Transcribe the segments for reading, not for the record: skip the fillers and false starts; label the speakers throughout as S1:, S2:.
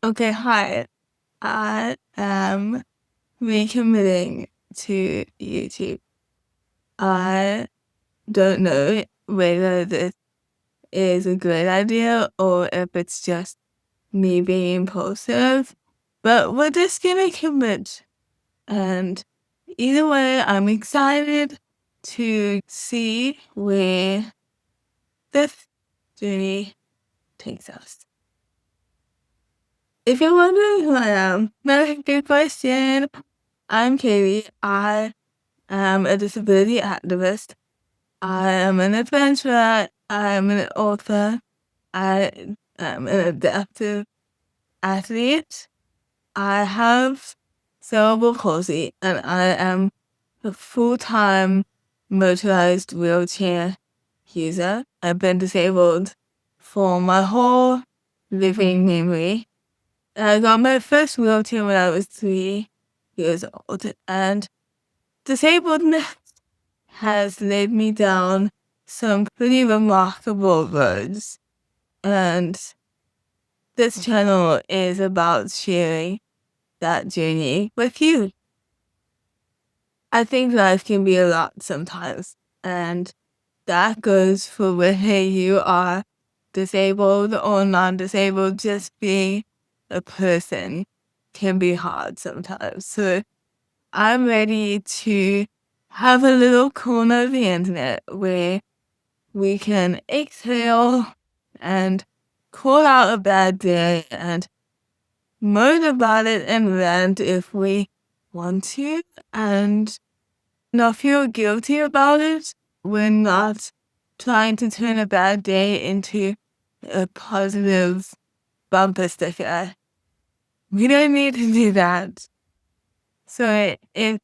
S1: Okay, hi. I am recommitting to YouTube. I don't know whether this is a great idea or if it's just me being impulsive, but we're just gonna commit. And either way, I'm excited to see where this journey takes us. If you're wondering who I am, very good question. I'm Chaeli. I am a disability activist. I am an adventurer. I am an author. I am an adaptive athlete. I have cerebral palsy, and I am a full-time motorized wheelchair user. I've been disabled for my whole living memory. I got my first wheelchair when I was 3 years old, and disabledness has led me down some pretty remarkable roads. And this channel is about sharing that journey with you. I think life can be a lot sometimes, and that goes for whether you are disabled or non-disabled. Just being a person can be hard sometimes. So I'm ready to have a little corner of the internet where we can exhale and call out a bad day and moan about it and rant if we want to, and not feel guilty about it. We're not trying to turn a bad day into a positive bumper sticker. We don't need to do that. So if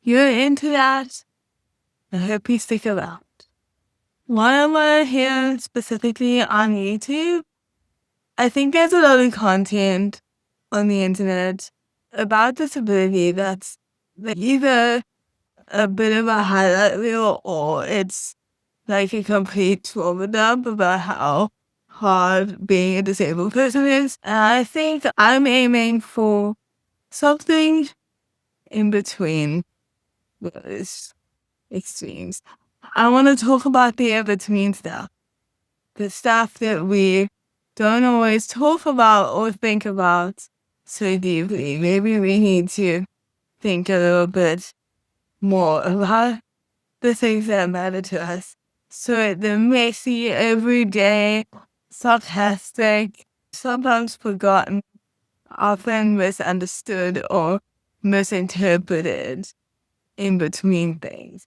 S1: you're into that, I hope you stick around. Why am I here specifically on YouTube? I think there's a lot of content on the internet about disability that's either a bit of a highlight reel or it's like a complete trauma dump about how hard being a disabled person is. And I think I'm aiming for something in between those extremes. I want to talk about the in-between stuff. The stuff that we don't always talk about or think about so deeply. Maybe we need to think a little bit more about the things that matter to us. So the messy, everyday, sarcastic, sometimes forgotten, often misunderstood or misinterpreted in between things.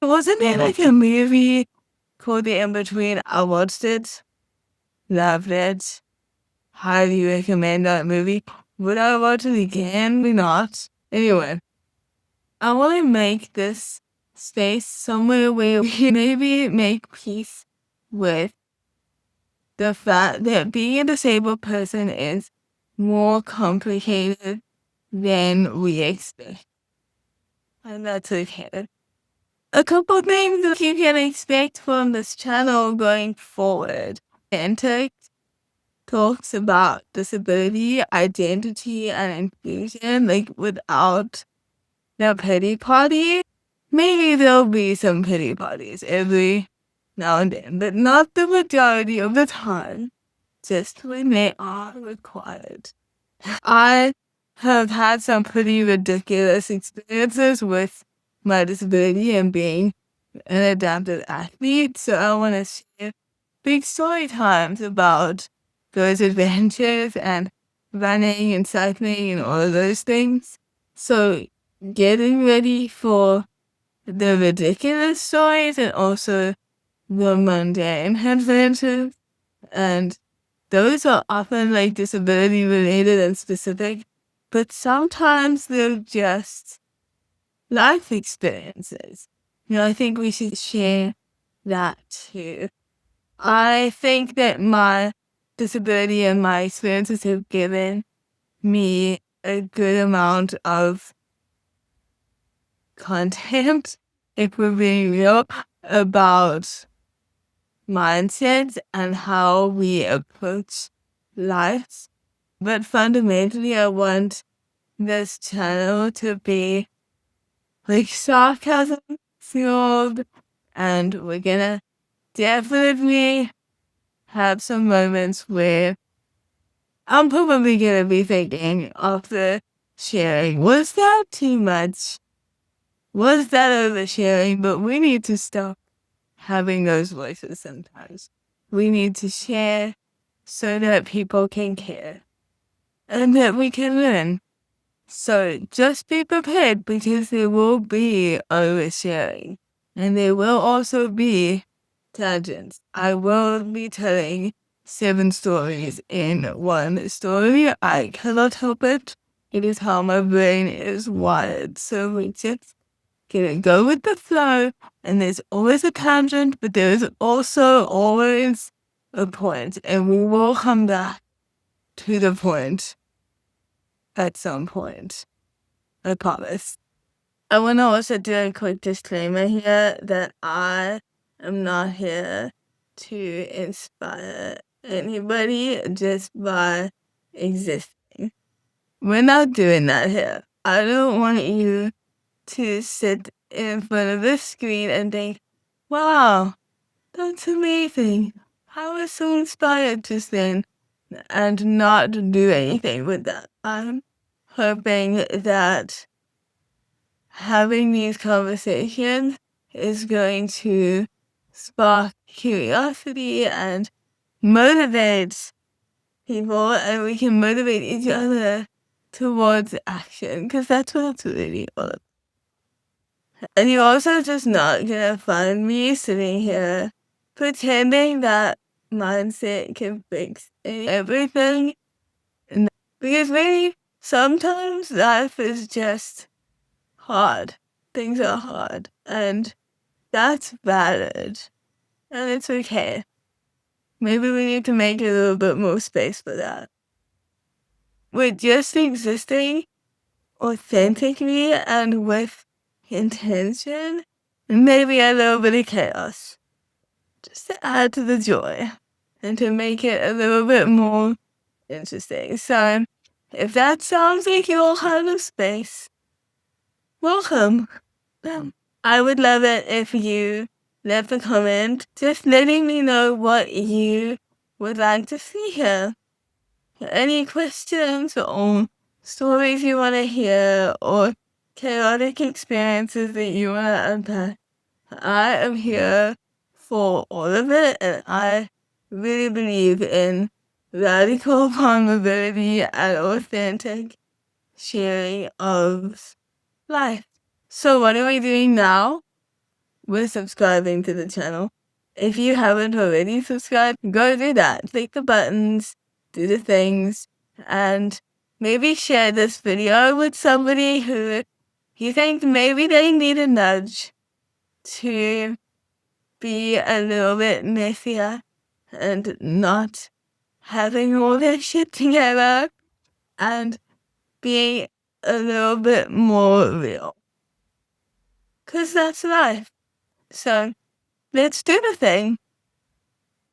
S1: Wasn't there like a movie called The In Between? I watched it, loved it, highly recommend that movie. Would I watch it again? Maybe not. Anyway, I want to make this space somewhere where we maybe make peace with the fact that being a disabled person is more complicated than we expect. And that's okay. A couple things that you can expect from this channel going forward. Intake talks about disability, identity, and inclusion, like without the pity party. Maybe there'll be some pity parties every now and then, but not the majority of the time, just when they are required. I have had some pretty ridiculous experiences with my disability and being an adaptive athlete, so I want to share big story times about those adventures and running and cycling and all of those things. So getting ready for the ridiculous stories and also the mundane adventures, and those are often like disability related and specific, but sometimes they're just life experiences. I think we should share that too. I think that my disability and my experiences have given me a good amount of content, if we're being real, about mindset and how we approach life. But fundamentally, I want this channel to be like sarcasm-fueled, and we're gonna definitely have some moments where I'm probably gonna be thinking after sharing, was that too much? Was that oversharing? But we need to stop having those voices sometimes. We need to share so that people can care and that we can learn. So just be prepared, because there will be oversharing and there will also be tangents. I will be telling 7 stories in one story. I cannot help it. It is how my brain is wired. So we just gonna go with the flow, and there's always a tangent, but there's also always a point, and we will come back to the point at some point. I promise. I want to also do a quick disclaimer here that I am not here to inspire anybody just by existing. We're not doing that here. I don't want you to sit in front of the screen and think, wow, that's amazing. I was so inspired just then, and not do anything with that. I'm hoping that having these conversations is going to spark curiosity and motivate people, and we can motivate each other towards action, because that's what it's really all about. And you're also just not gonna find me sitting here pretending that mindset can fix everything. Because maybe sometimes life is just hard. Things are hard. And that's valid. And it's okay. Maybe we need to make a little bit more space for that. With just existing authentically and with intention, and maybe a little bit of chaos, just to add to the joy and to make it a little bit more interesting. So if that sounds like your kind of space, welcome. I would love it if you left a comment just letting me know what you would like to see here. Any questions or stories you want to hear, or chaotic experiences that you want to unpack. I am here for all of it, and I really believe in radical vulnerability and authentic sharing of life. So what are we doing now? We're subscribing to the channel. If you haven't already subscribed, go do that. Click the buttons, do the things, and maybe share this video with somebody who you think maybe they need a nudge to be a little bit messier and not having all their shit together and being a little bit more real. 'Cause that's life. So let's do the thing.